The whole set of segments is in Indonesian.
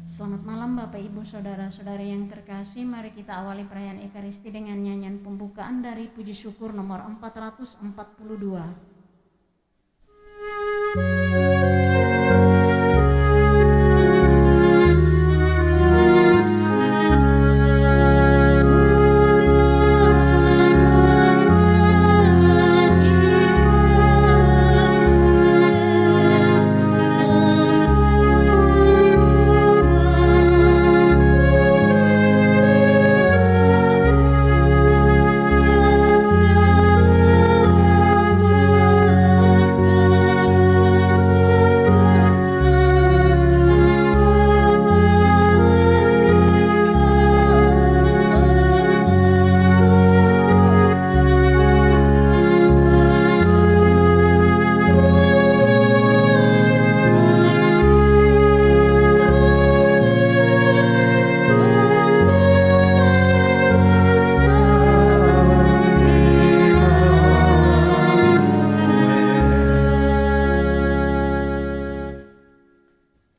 Selamat malam Bapak Ibu Saudara-saudari yang terkasih. Mari kita awali perayaan Ekaristi dengan nyanyian pembukaan dari puji syukur nomor 442.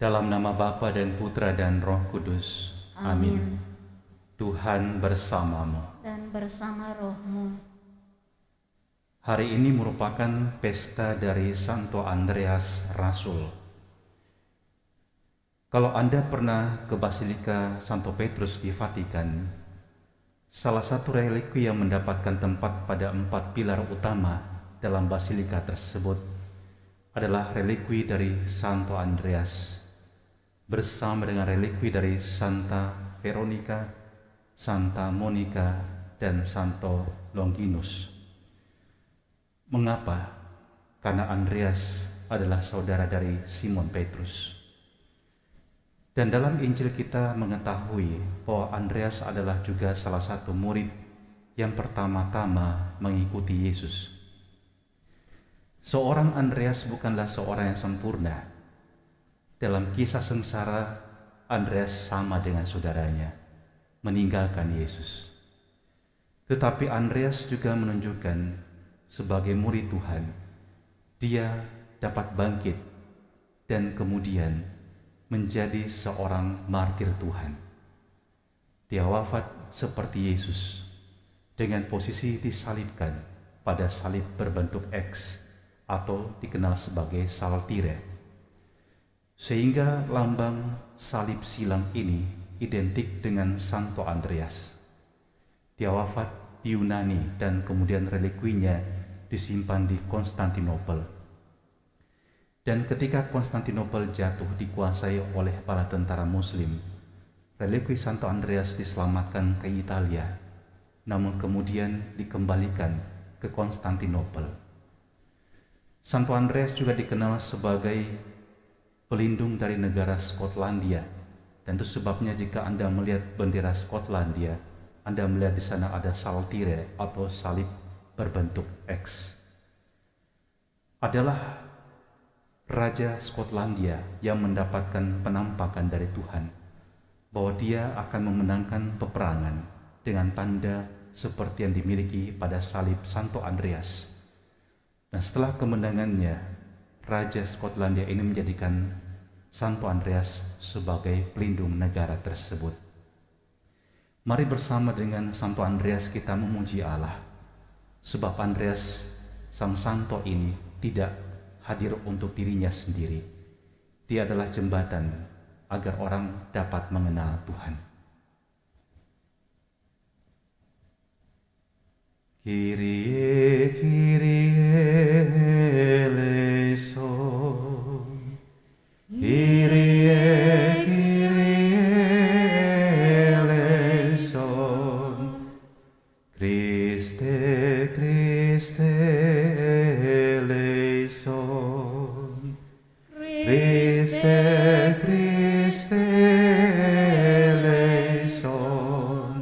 Dalam nama Bapa dan Putra dan Roh Kudus. Amin. Tuhan bersamamu. Dan bersama rohmu. Hari ini merupakan pesta dari Santo Andreas Rasul. Kalau Anda pernah ke Basilika Santo Petrus di Vatikan, salah satu relikwi yang mendapatkan tempat pada 4 pilar utama dalam basilika tersebut adalah relikwi dari Santo Andreas, bersama dengan relikwi dari Santa Veronica, Santa Monica, dan Santo Longinus. Mengapa? Karena Andreas adalah saudara dari Simon Petrus. Dan dalam Injil kita mengetahui bahwa Andreas adalah juga salah satu murid yang pertama-tama mengikuti Yesus. Seorang Andreas bukanlah seorang yang sempurna. Dalam kisah sengsara, Andreas sama dengan saudaranya, meninggalkan Yesus. Tetapi Andreas juga menunjukkan sebagai murid Tuhan, dia dapat bangkit dan kemudian menjadi seorang martir Tuhan. Dia wafat seperti Yesus, dengan posisi disalibkan pada salib berbentuk X atau dikenal sebagai saltire. Sehingga lambang salib silang ini identik dengan Santo Andreas. Dia wafat di Yunani dan kemudian relikwinya disimpan di Konstantinopel. Dan ketika Konstantinopel jatuh dikuasai oleh para tentara Muslim, relikwi Santo Andreas diselamatkan ke Italia, namun kemudian dikembalikan ke Konstantinopel. Santo Andreas juga dikenal sebagai pelindung dari negara Skotlandia, dan itu sebabnya jika Anda melihat bendera Skotlandia, Anda melihat di sana ada saltire atau salib berbentuk X. Adalah Raja Skotlandia yang mendapatkan penampakan dari Tuhan bahwa dia akan memenangkan peperangan dengan tanda seperti yang dimiliki pada salib Santo Andreas. Dan setelah kemenangannya, Raja Skotlandia ini menjadikan Santo Andreas sebagai pelindung negara tersebut. Mari bersama dengan Santo Andreas kita memuji Allah, sebab Andreas sang santo ini tidak hadir untuk dirinya sendiri. Dia adalah jembatan agar orang dapat mengenal Tuhan. Kyrie, Kyrie eleison. Kyrie, Kyrie eleison. Christe, Christe eleison. Christe, Christe eleison.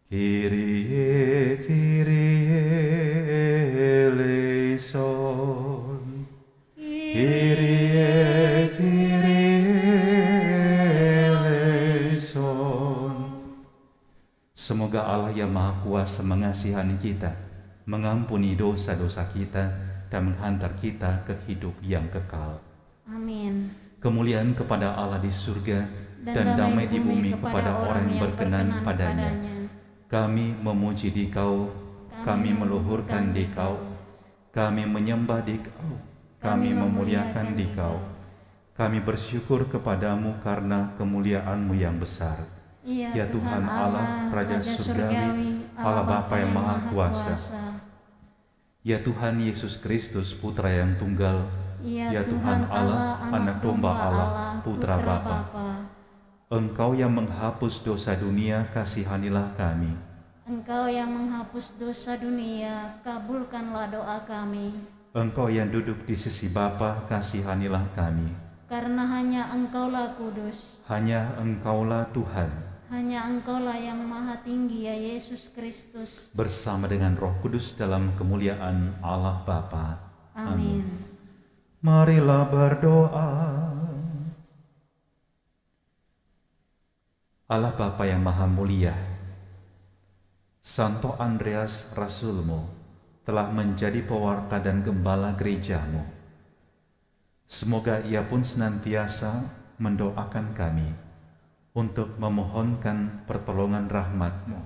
Kyrie, Kyrie eleison. Kyrie, Kyrie eleison. Semoga Allah yang Maha Kuasa mengasihani kita, mengampuni dosa-dosa kita, dan menghantar kita ke hidup yang kekal. Amin. kemuliaan kepada Allah di surga, dan damai di bumi kepada orang yang berkenan padanya. Kami memuji Dikau, kami meluhurkan Dikau, kami menyembah Dikau, kami memuliakan Dikau. Kami bersyukur kepadamu karena kemuliaan-Mu yang besar. Ya Tuhan Allah, Raja Surgawi, Allah Bapa yang Maha Kuasa. Ya Tuhan Yesus Kristus, Putra yang tunggal. Ya Tuhan Allah, Anak Domba Allah, Putra Bapa. Engkau yang menghapus dosa dunia, kasihanilah kami. Engkau yang menghapus dosa dunia, kabulkanlah doa kami. Engkau yang duduk di sisi Bapa, kasihanilah kami. Karena hanya Engkaulah kudus, Hanya Engkaulah Tuhan, hanya Engkaulah yang maha tinggi, ya Yesus Kristus. bersama dengan Roh Kudus dalam kemuliaan Allah Bapa. Amin. Marilah berdoa. Allah Bapa yang Maha Mulia, Santo Andreas Rasul-Mu telah menjadi pewarta dan gembala gereja-Mu. Semoga ia pun senantiasa mendoakan kami untuk memohonkan pertolongan rahmat-Mu.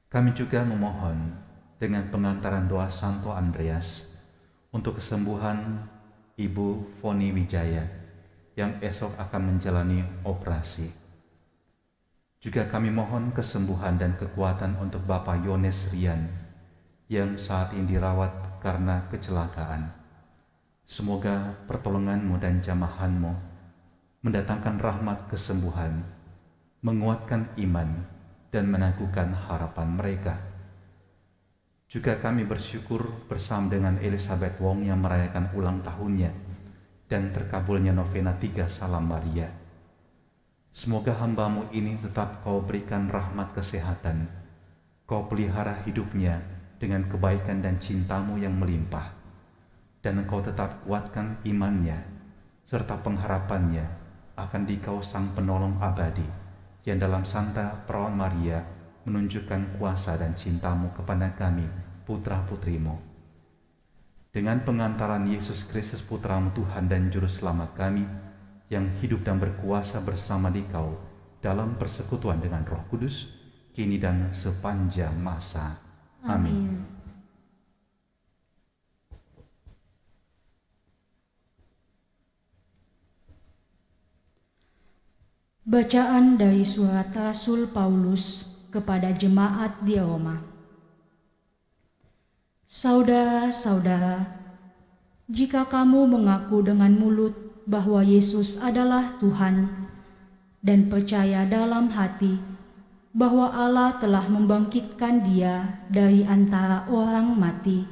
Kami juga memohon dengan pengantaran doa Santo Andreas untuk kesembuhan Ibu Foni Wijaya yang esok akan menjalani operasi. Juga kami mohon kesembuhan dan kekuatan untuk Bapak Yones Rian yang saat ini dirawat karena kecelakaan. Semoga pertolongan-Mu dan jamahan-Mu mendatangkan rahmat kesembuhan, menguatkan iman, dan meneguhkan harapan mereka. Juga kami bersyukur bersama dengan Elizabeth Wong yang merayakan ulang tahunnya dan terkabulnya novena 3 Salam Maria. Semoga hamba-Mu ini tetap Kau berikan rahmat kesehatan, Kau pelihara hidupnya dengan kebaikan dan cinta-Mu yang melimpah, dan Engkau tetap kuatkan imannya serta pengharapannya akan Dikau Sang Penolong abadi yang dalam Santa Perawan Maria menunjukkan kuasa dan cinta-Mu kepada kami, putra-putri-Mu. Dengan pengantaran Yesus Kristus, Putra-Mu Tuhan dan Juru Selamat kami, yang hidup dan berkuasa bersama Dikau dalam persekutuan dengan Roh Kudus, kini dan sepanjang masa. Amin. Bacaan dari surat Rasul Paulus kepada jemaat di Roma. Saudara-saudara, jika kamu mengaku dengan mulut bahwa Yesus adalah Tuhan dan percaya dalam hati bahwa Allah telah membangkitkan Dia dari antara orang mati,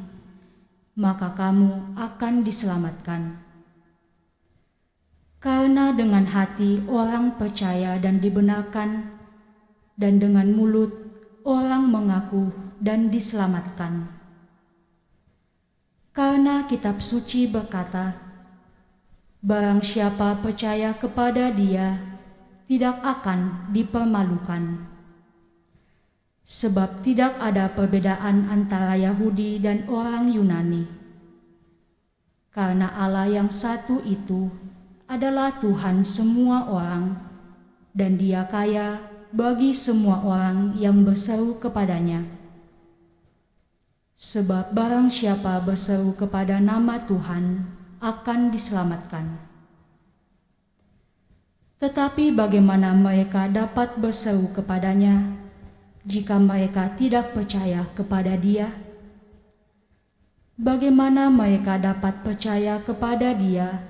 maka kamu akan diselamatkan. Karena dengan hati orang percaya dan dibenarkan, dan dengan mulut orang mengaku dan diselamatkan. Karena kitab suci berkata, barang siapa percaya kepada Dia tidak akan dipermalukan. Sebab tidak ada perbedaan antara Yahudi dan orang Yunani. Karena Allah yang satu itu adalah Tuhan semua orang, dan Dia kaya bagi semua orang yang berseru kepadanya. Sebab barang siapa berseru kepada nama Tuhan akan diselamatkan. Tetapi bagaimana mereka dapat berseru kepadanya jika mereka tidak percaya kepada Dia? Bagaimana mereka dapat percaya kepada Dia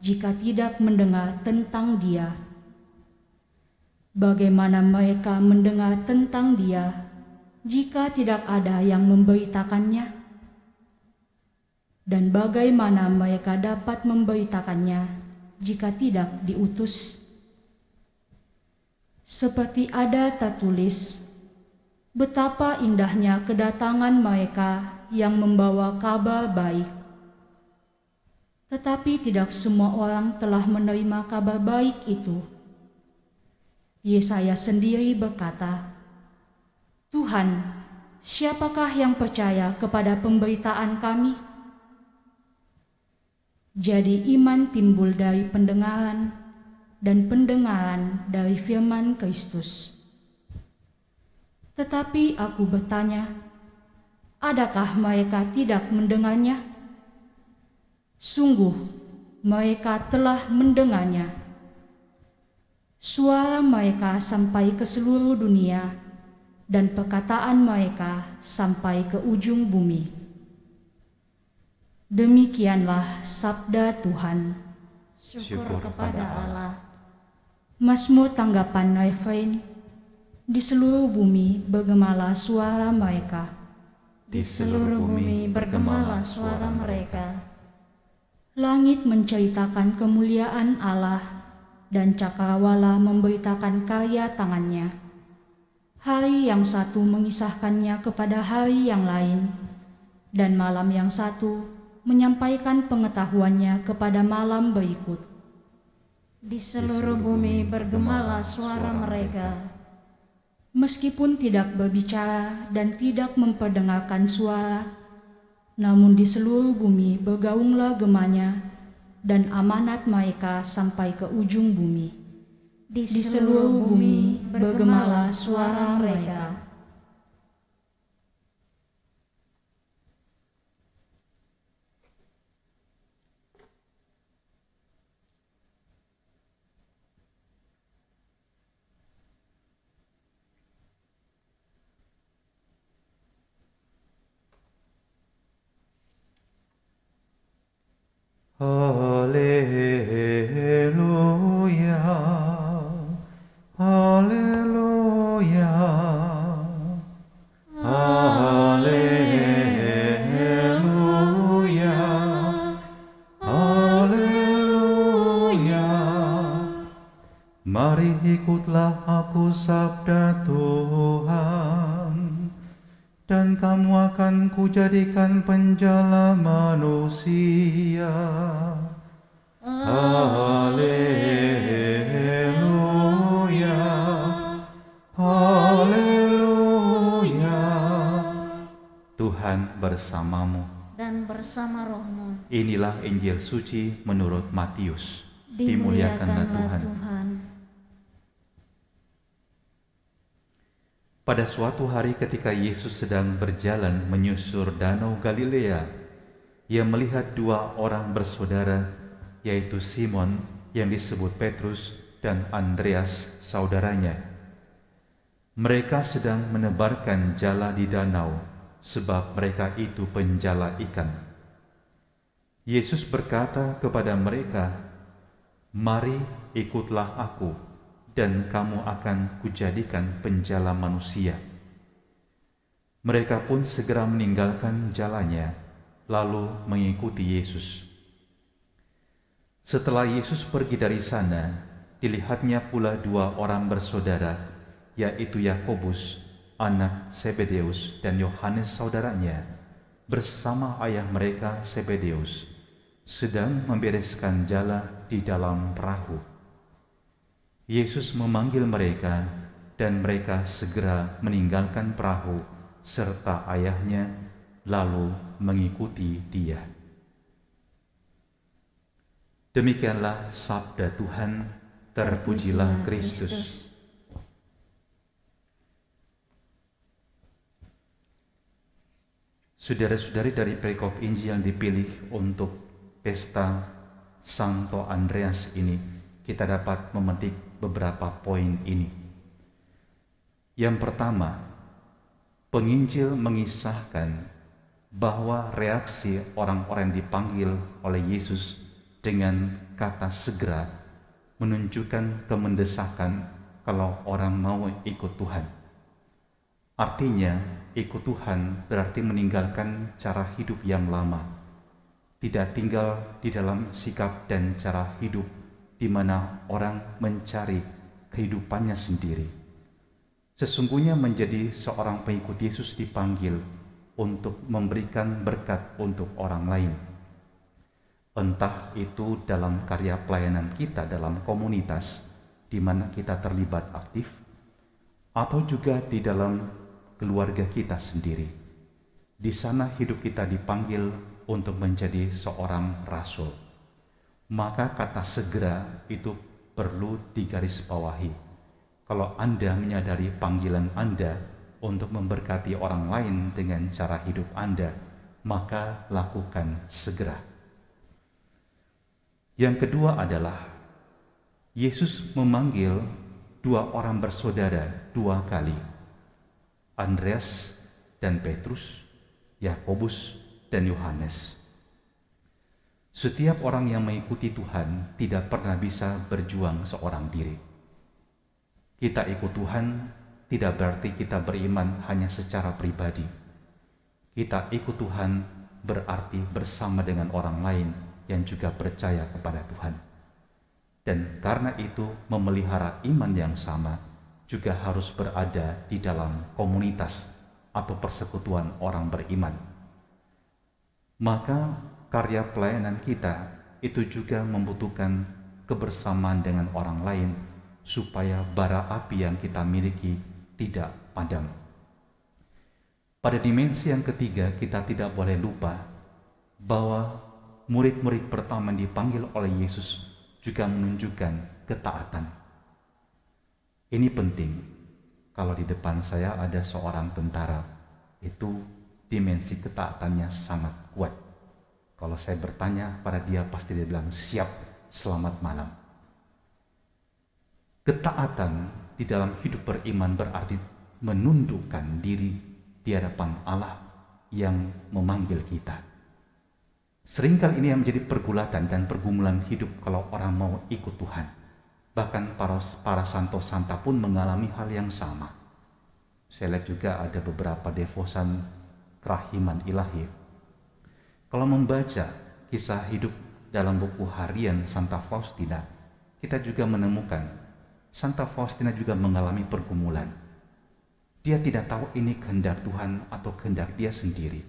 jika tidak mendengar tentang Dia? Bagaimana mereka mendengar tentang Dia jika tidak ada yang memberitakannya? Dan bagaimana mereka dapat memberitakannya jika tidak diutus? Seperti ada tertulis, betapa indahnya kedatangan mereka yang membawa kabar baik. Tetapi tidak semua orang telah menerima kabar baik itu. Yesaya sendiri berkata, Tuhan, siapakah yang percaya kepada pemberitaan kami? Jadi iman timbul dari pendengaran, dan pendengaran dari firman Kristus. Tetapi aku bertanya, adakah mereka tidak mendengarnya? Sungguh, mereka telah mendengarnya. Suara mereka sampai ke seluruh dunia, dan perkataan mereka sampai ke ujung bumi. Demikianlah sabda Tuhan. Syukur kepada Allah. Mazmur tanggapan refrain, di seluruh bumi bergemalah suara mereka. Di seluruh bumi bergemalah suara mereka. Langit menceritakan kemuliaan Allah, dan cakrawala memberitakan karya tangannya. Hari yang satu mengisahkannya kepada hari yang lain, dan malam yang satu menyampaikan pengetahuannya kepada malam berikut. Di seluruh bumi bergemalah suara mereka. Meskipun tidak berbicara dan tidak memperdengarkan suara, namun di seluruh bumi bergaunglah gemanya, dan amanat mereka sampai ke ujung bumi. Di seluruh bumi bergemalah suara mereka. Haleluya, haleluya, haleluya, haleluya. Mari ikutlah aku sabda Tuhan, dan kamu akan kujadikan penjala manusia. Haleluya, haleluya. Tuhan bersamamu. Dan bersama rohmu. Inilah Injil suci menurut Matius. Dimuliakanlah Tuhan. Tuhan. Pada suatu hari ketika Yesus sedang berjalan menyusur danau Galilea, ia melihat dua orang bersaudara, yaitu Simon yang disebut Petrus dan Andreas saudaranya. Mereka sedang menebarkan jala di danau, sebab mereka itu penjala ikan. Yesus berkata kepada mereka, "Mari ikutlah aku, dan kamu akan kujadikan penjala manusia." Mereka pun segera meninggalkan jalannya, lalu mengikuti Yesus. Setelah Yesus pergi dari sana, dilihatnya pula dua orang bersaudara, yaitu Yakobus, anak Zebedeus, dan Yohanes saudaranya, bersama ayah mereka Zebedeus, sedang membereskan jala di dalam perahu. Yesus memanggil mereka, dan mereka segera meninggalkan perahu serta ayahnya, lalu mengikuti Dia. Demikianlah sabda Tuhan. Terpujilah Kristus. Saudara-saudari, dari perikop Injil yang dipilih untuk pesta Santo Andreas ini, kita dapat memetik beberapa poin ini. Yang pertama, penginjil mengisahkan bahwa reaksi orang-orang yang dipanggil oleh Yesus dengan kata segera menunjukkan kemendesakan kalau orang mau ikut Tuhan. Artinya, ikut Tuhan berarti meninggalkan cara hidup yang lama, tidak tinggal di dalam sikap dan cara hidup di mana orang mencari kehidupannya sendiri. Sesungguhnya menjadi seorang pengikut Yesus dipanggil untuk memberikan berkat untuk orang lain. Entah itu dalam karya pelayanan kita dalam komunitas di mana kita terlibat aktif, atau juga di dalam keluarga kita sendiri. Di sana hidup kita dipanggil untuk menjadi seorang rasul. Maka kata segera itu perlu digarisbawahi. Kalau Anda menyadari panggilan Anda untuk memberkati orang lain dengan cara hidup Anda, maka lakukan segera. Yang kedua adalah Yesus memanggil dua orang bersaudara dua kali, Andreas dan Petrus, Yakobus dan Yohanes. Setiap orang yang mengikuti Tuhan tidak pernah bisa berjuang seorang diri. Kita ikut Tuhan tidak berarti kita beriman hanya secara pribadi. Kita ikut Tuhan berarti bersama dengan orang lain yang juga percaya kepada Tuhan. Dan karena itu memelihara iman yang sama juga harus berada di dalam komunitas atau persekutuan orang beriman. Maka karya pelayanan kita itu juga membutuhkan kebersamaan dengan orang lain supaya bara api yang kita miliki tidak padam. Pada dimensi yang ketiga, kita tidak boleh lupa bahwa murid-murid pertama yang dipanggil oleh Yesus juga menunjukkan ketaatan. Ini penting. Kalau di depan saya ada seorang tentara, itu dimensi ketaatannya sangat kuat. Kalau saya bertanya pada dia, pasti dia bilang, siap, selamat malam. Ketaatan di dalam hidup beriman berarti menundukkan diri di hadapan Allah yang memanggil kita. Seringkali ini yang menjadi pergulatan dan pergumulan hidup kalau orang mau ikut Tuhan. Bahkan para santo-santa pun mengalami hal yang sama. Saya lihat juga ada beberapa devosan kerahiman ilahi. Kalau membaca kisah hidup dalam buku harian Santa Faustina, kita juga menemukan Santa Faustina juga mengalami pergumulan. Dia tidak tahu ini kehendak Tuhan atau kehendak dia sendiri.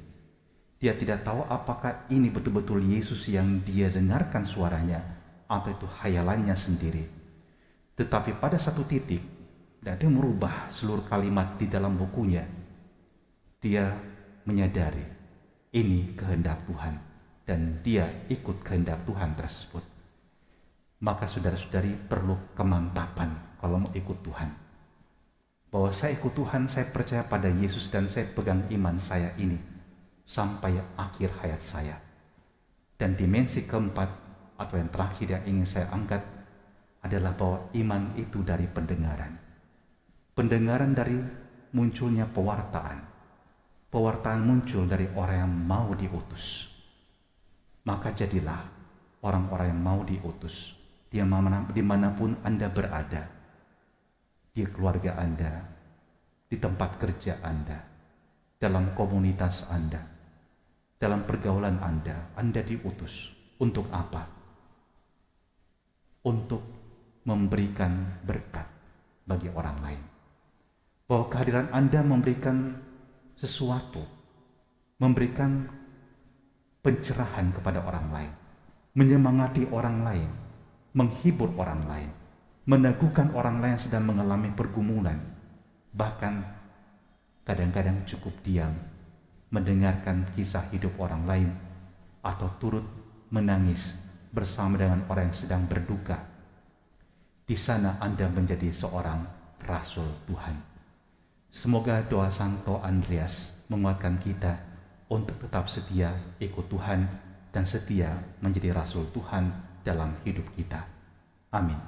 Dia tidak tahu apakah ini betul-betul Yesus yang dia dengarkan suaranya atau itu khayalannya sendiri. Tetapi pada satu titik, dan dia merubah seluruh kalimat di dalam bukunya. Dia menyadari ini kehendak Tuhan dan dia ikut kehendak Tuhan tersebut. Maka saudara-saudari perlu kemantapan kalau mau ikut Tuhan. Bahwa saya ikut Tuhan, saya percaya pada Yesus dan saya pegang iman saya ini sampai akhir hayat saya. Dan dimensi keempat atau yang terakhir yang ingin saya angkat adalah bahwa iman itu dari pendengaran. Pendengaran dari munculnya pewartaan. Pewartaan muncul dari orang yang mau diutus. Maka jadilah orang-orang yang mau diutus. Dimanapun Anda berada, di keluarga Anda, di tempat kerja Anda, dalam komunitas Anda, dalam pergaulan Anda diutus. Untuk apa? Untuk memberikan berkat bagi orang lain. Bahwa kehadiran Anda memberikan sesuatu, memberikan pencerahan kepada orang lain, menyemangati orang lain, menghibur orang lain, meneguhkan orang lain yang sedang mengalami pergumulan, bahkan kadang-kadang cukup diam, mendengarkan kisah hidup orang lain, atau turut menangis bersama dengan orang yang sedang berduka. Di sana Anda menjadi seorang rasul Tuhan. Semoga doa Santo Andreas menguatkan kita untuk tetap setia ikut Tuhan dan setia menjadi rasul Tuhan dalam hidup kita. Amin.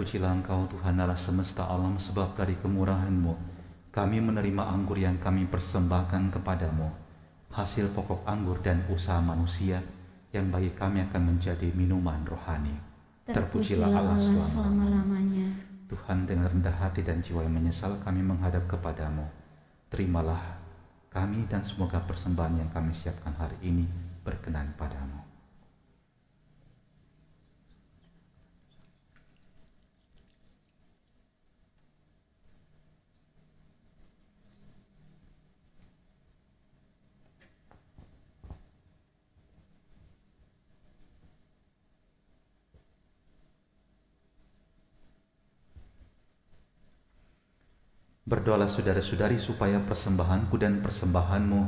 Terpujilah Engkau Tuhan Allah semesta alam, sebab dari kemurahan-Mu kami menerima anggur yang kami persembahkan kepadamu, hasil pokok anggur dan usaha manusia yang bagi kami akan menjadi minuman rohani. Terpujilah Allah selama-lamanya. Tuhan, dengan rendah hati dan jiwa yang menyesal kami menghadap kepadamu. Terimalah kami dan semoga persembahan yang kami siapkan hari ini berkenan padamu. Berdoalah saudara-saudari supaya persembahanku dan persembahanmu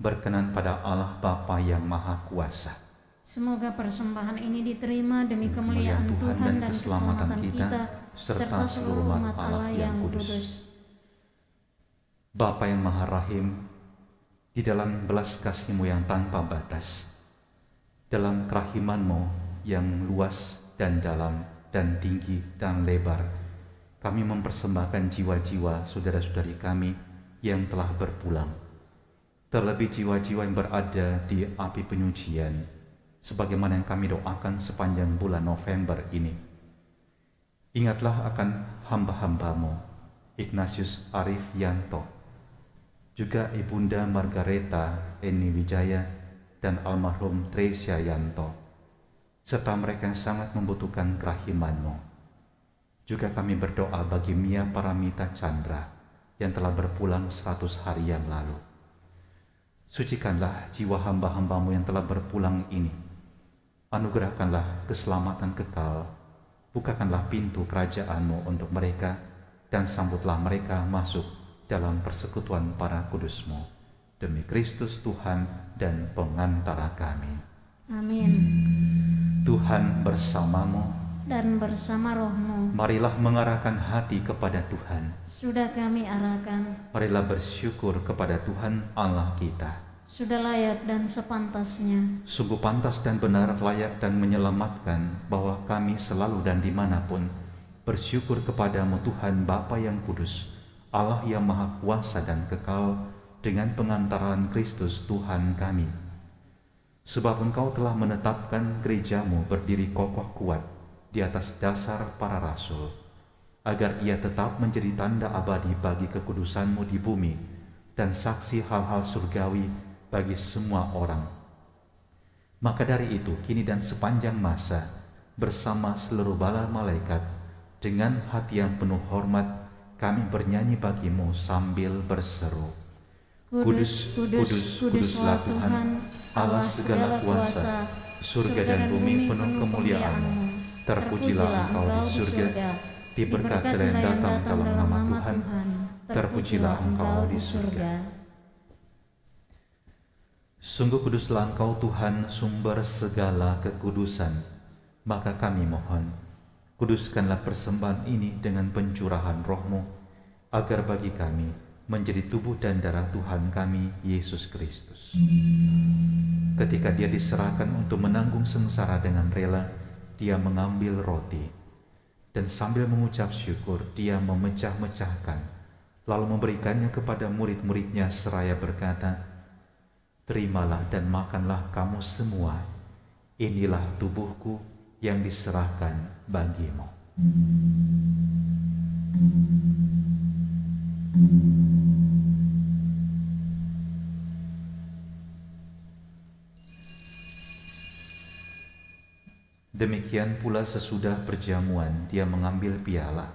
berkenan pada Allah Bapa yang Maha Kuasa. Semoga persembahan ini diterima demi kemuliaan Tuhan dan keselamatan kita, serta seluruh umat Allah yang kudus. Bapa yang Maha Rahim, di dalam belas kasih-Mu yang tanpa batas, dalam kerahiman-Mu yang luas dan dalam dan tinggi dan lebar, kami mempersembahkan jiwa-jiwa saudara-saudari kami yang telah berpulang, terlebih jiwa-jiwa yang berada di api penyucian, sebagaimana yang kami doakan sepanjang bulan November ini. Ingatlah akan hamba-hamba-Mu, Ignatius Arif Yanto, juga Ibunda Margareta Eni Wijaya dan almarhum Tresia Yanto, serta mereka yang sangat membutuhkan kerahiman-Mu. Juga kami berdoa bagi Mia Paramita Chandra yang telah berpulang 100 hari yang lalu. Sucikanlah jiwa hamba-hamba-Mu yang telah berpulang ini. Anugerahkanlah keselamatan kekal. Bukakanlah pintu kerajaan-Mu untuk mereka dan sambutlah mereka masuk dalam persekutuan para kudus-Mu. Demi Kristus Tuhan dan pengantara kami. Amin. Tuhan bersamamu Dan bersama rohmu. Marilah mengarahkan hati kepada Tuhan. Sudah kami arahkan. Marilah bersyukur kepada Tuhan Allah kita. Sudah layak dan sepantasnya. Sungguh pantas dan benar, layak dan menyelamatkan, bahwa kami selalu dan dimanapun bersyukur kepadamu Tuhan Bapa yang kudus, Allah yang Maha Kuasa dan kekal, dengan pengantaran Kristus Tuhan kami. Sebab Engkau telah menetapkan gerejamu berdiri kokoh kuat di atas dasar para rasul, agar ia tetap menjadi tanda abadi bagi kekudusan-Mu di bumi dan saksi hal-hal surgawi bagi semua orang. Maka dari itu, kini dan sepanjang masa, bersama seluruh bala malaikat, dengan hati yang penuh hormat, kami bernyanyi bagi-Mu sambil berseru, Kudus, kudus, kuduslah Tuhan, Allah segala kuasa, surga dan bumi penuh kemuliaan-Mu. Terpujilah Engkau di surga, diberkatilah yang datang dalam nama Tuhan, terpujilah Engkau di surga. Sungguh kuduslah Engkau Tuhan, sumber segala kekudusan. Maka kami mohon, kuduskanlah persembahan ini dengan pencurahan roh-Mu, agar bagi kami menjadi tubuh dan darah Tuhan kami, Yesus Kristus. Ketika Dia diserahkan untuk menanggung sengsara dengan rela, Dia mengambil roti, dan sambil mengucap syukur, Dia memecah-mecahkan, lalu memberikannya kepada murid-murid-Nya seraya berkata, Terimalah dan makanlah kamu semua, inilah tubuhku yang diserahkan bagimu. Demikian pula sesudah perjamuan, Dia mengambil piala.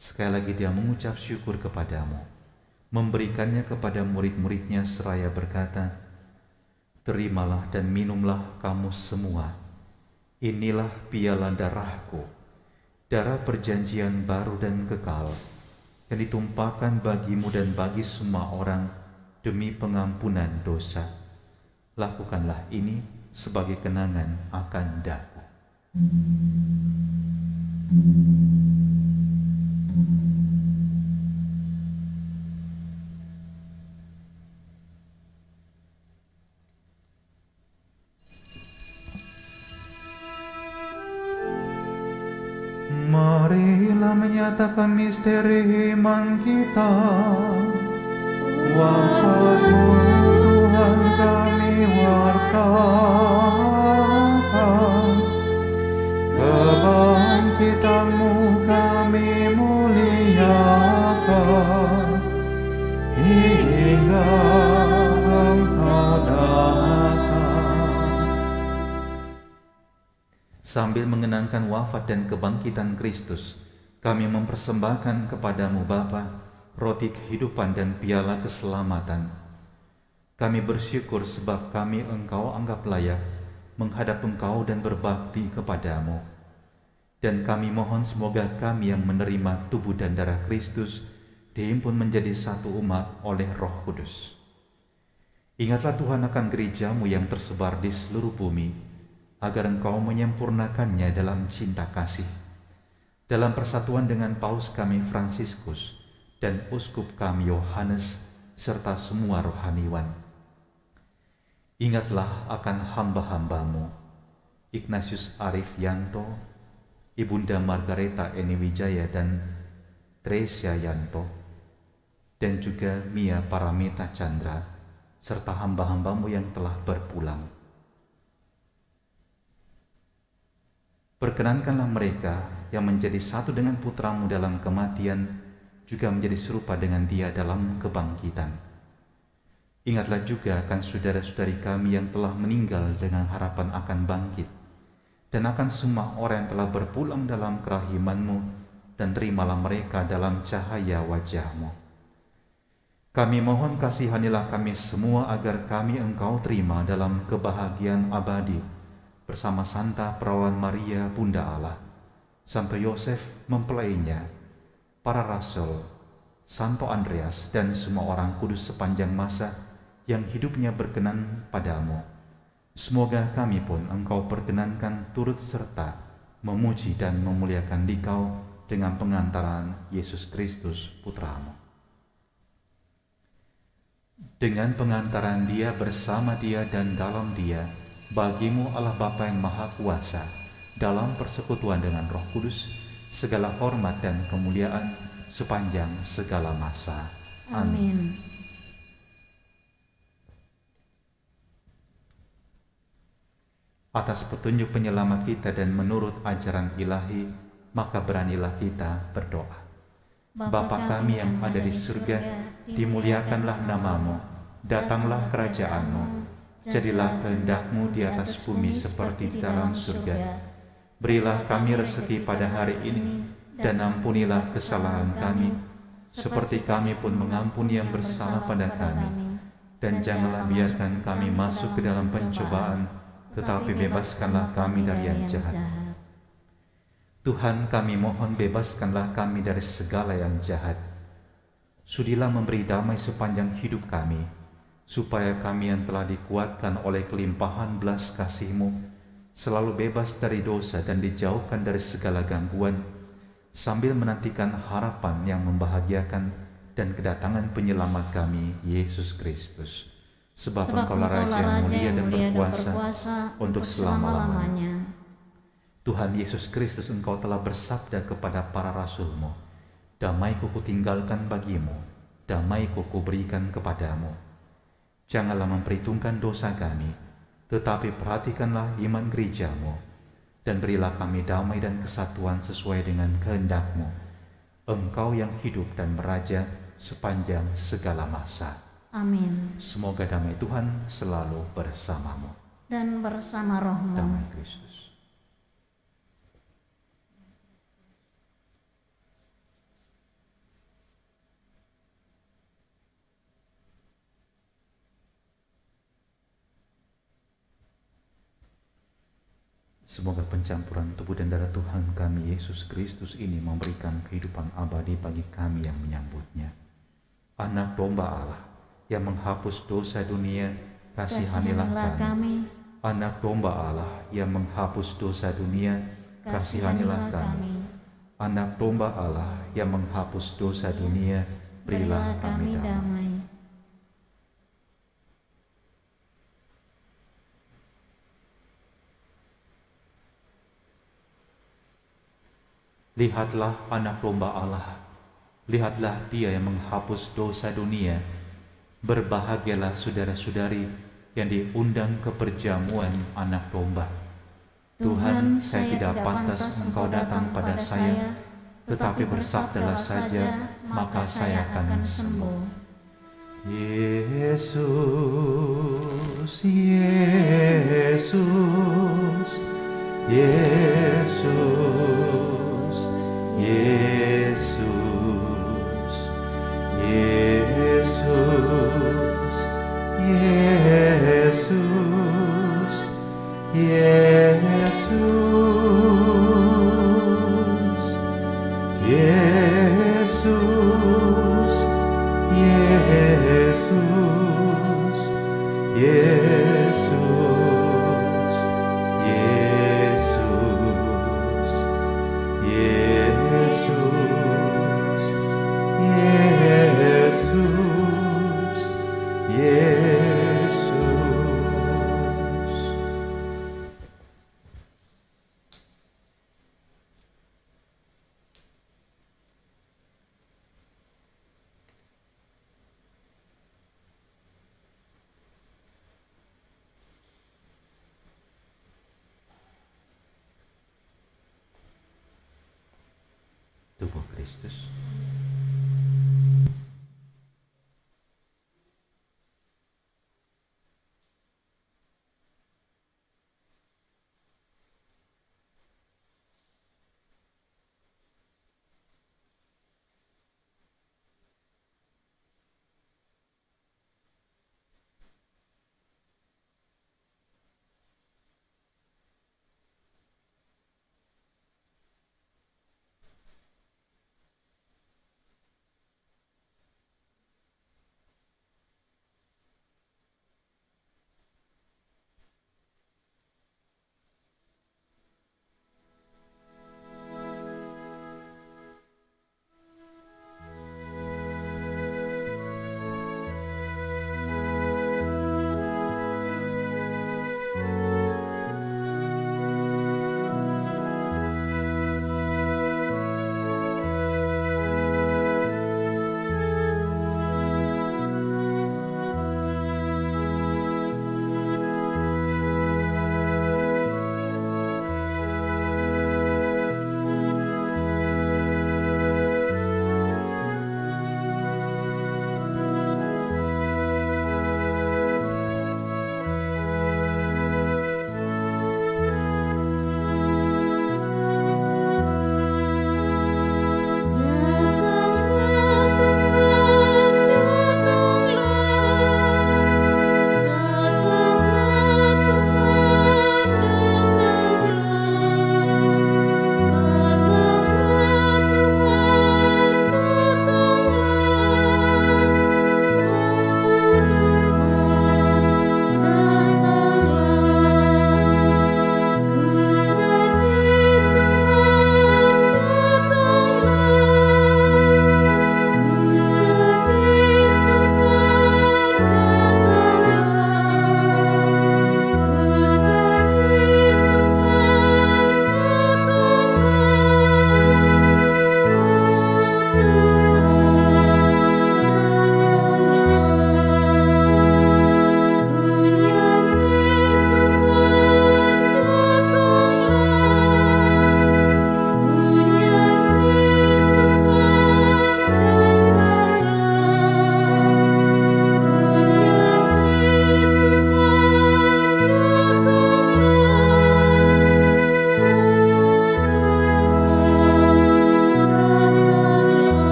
Sekali lagi Dia mengucap syukur kepadamu, memberikannya kepada murid-murid-Nya seraya berkata, Terimalah dan minumlah kamu semua, inilah piala darahku, darah perjanjian baru dan kekal, yang ditumpahkan bagimu dan bagi semua orang demi pengampunan dosa. Lakukanlah ini sebagai kenangan akan daku. Marilah menyatakan misteri iman kita. Wafat-Mu Tuhan kami wartakan, kebangkitan-Mu kami muliakan, hingga Engkau datang. Sambil mengenangkan wafat dan kebangkitan Kristus, kami mempersembahkan kepadamu Bapa roti kehidupan dan piala keselamatan. Kami bersyukur sebab kami Engkau anggap layak menghadap Engkau dan berbakti kepadamu. Dan kami mohon semoga kami yang menerima tubuh dan darah Kristus dihimpun menjadi satu umat oleh Roh Kudus. Ingatlah Tuhan akan gereja-Mu yang tersebar di seluruh bumi, agar Engkau menyempurnakannya dalam cinta kasih, dalam persatuan dengan Paus kami Fransiskus dan Uskup kami Yohanes, serta semua rohaniwan. Ingatlah akan hamba-hamba-Mu, Ignatius Arif Yanto, Ibunda Margareta Eni Wijaya dan Tresia Yanto, dan juga Mia Paramita Chandra, serta hamba-hamba-Mu yang telah berpulang. Perkenankanlah mereka yang menjadi satu dengan Putra-Mu dalam kematian, juga menjadi serupa dengan Dia dalam kebangkitan. Ingatlah juga akan saudara-saudari kami yang telah meninggal dengan harapan akan bangkit, dan akan semua orang yang telah berpulang dalam kerahiman-Mu, dan terimalah mereka dalam cahaya wajah-Mu. Kami mohon kasihanilah kami semua agar kami Engkau terima dalam kebahagiaan abadi bersama Santa Perawan Maria Bunda Allah, Santo Yosef mempelainya, para rasul, Santo Andreas, dan semua orang kudus sepanjang masa yang hidupnya berkenan padamu. Semoga kami pun Engkau perkenankan turut serta memuji dan memuliakan Dikau dengan pengantaran Yesus Kristus Putra-Mu. Dengan pengantaran Dia, bersama Dia, dan dalam Dia, bagi-Mu Allah Bapa yang Maha Kuasa, dalam persekutuan dengan Roh Kudus, segala hormat dan kemuliaan sepanjang segala masa. Amin. Atas petunjuk penyelamat kita dan menurut ajaran ilahi, maka beranilah kita berdoa. Bapa kami yang ada di surga, dimuliakanlah nama-Mu, datanglah kerajaan-Mu, jadilah kehendak-Mu di atas bumi seperti di dalam surga. Berilah kami rezeki pada hari ini, dan ampunilah kesalahan kami, seperti kami pun mengampuni yang bersalah pada kami. Dan janganlah biarkan kami masuk ke dalam pencobaan, tetapi bebaskanlah kami dari yang jahat. Tuhan, kami mohon bebaskanlah kami dari segala yang jahat. Sudilah memberi damai sepanjang hidup kami, supaya kami yang telah dikuatkan oleh kelimpahan belas kasih-Mu selalu bebas dari dosa dan dijauhkan dari segala gangguan, sambil menantikan harapan yang membahagiakan dan kedatangan penyelamat kami, Yesus Kristus. Sebab Engkaulah Raja yang mulia dan berkuasa untuk selama-lamanya. Tuhan Yesus Kristus, Engkau telah bersabda kepada para rasul-Mu, damai-Ku kutinggalkan bagimu, damai-Ku kuberikan kepadamu. Janganlah memperhitungkan dosa kami, tetapi perhatikanlah iman gereja-Mu, dan berilah kami damai dan kesatuan sesuai dengan kehendak-Mu, Engkau yang hidup dan meraja sepanjang segala masa. Amin. Semoga damai Tuhan selalu bersamamu. Dan bersama roh-Mu. Damai Kristus. Semoga pencampuran tubuh dan darah Tuhan kami Yesus Kristus ini memberikan kehidupan abadi bagi kami yang menyambutnya. Anak domba Allah yang menghapus dosa dunia, kasihanilah kami. Anak domba Allah yang menghapus dosa dunia, kasihanilah kami. Anak domba Allah yang menghapus dosa dunia, berilah kami damai. Lihatlah anak domba Allah. Lihatlah dia yang menghapus dosa dunia. Berbahagialah saudara-saudari yang diundang ke perjamuan anak domba. Tuhan, saya tidak pantas Engkau datang pada saya, tetapi bersabdalah saja, maka saya akan sembuh. Yesus, Yesus, Yesus, Yesus, Yesus, Yesus, Yesus, Yesus, Yesus, Yesus, Yesus, Yesus, Yesus. Tubuh Kristus.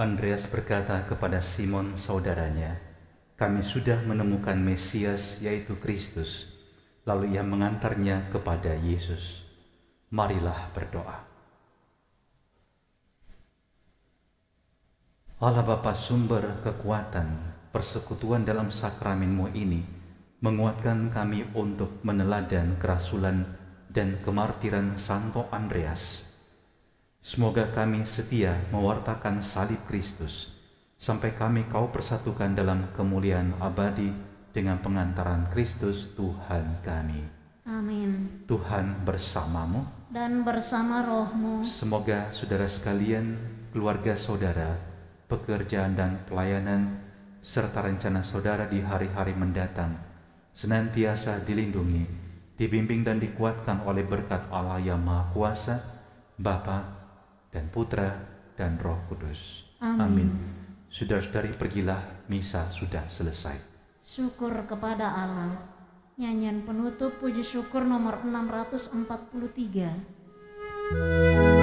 Andreas berkata kepada Simon saudaranya, "Kami sudah menemukan Mesias, yaitu Kristus." Lalu ia mengantarnya kepada Yesus. Marilah berdoa. Allah Bapa sumber kekuatan, persekutuan dalam sakramen-Mu ini menguatkan kami untuk meneladan kerasulan dan kemartiran Santo Andreas. Semoga kami setia mewartakan salib Kristus sampai kami Kau persatukan dalam kemuliaan abadi dengan pengantaran Kristus Tuhan kami. Amin. Tuhan bersamamu. Dan bersama rohmu. Semoga saudara sekalian, keluarga saudara, pekerjaan dan pelayanan, serta rencana saudara di hari-hari mendatang senantiasa dilindungi, dibimbing dan dikuatkan oleh berkat Allah yang Maha Kuasa, Bapa dan Putra dan Roh Kudus. Amin. Saudara-saudari, pergilah, misa sudah selesai. Syukur kepada Allah. Nyanyian penutup puji syukur nomor 643.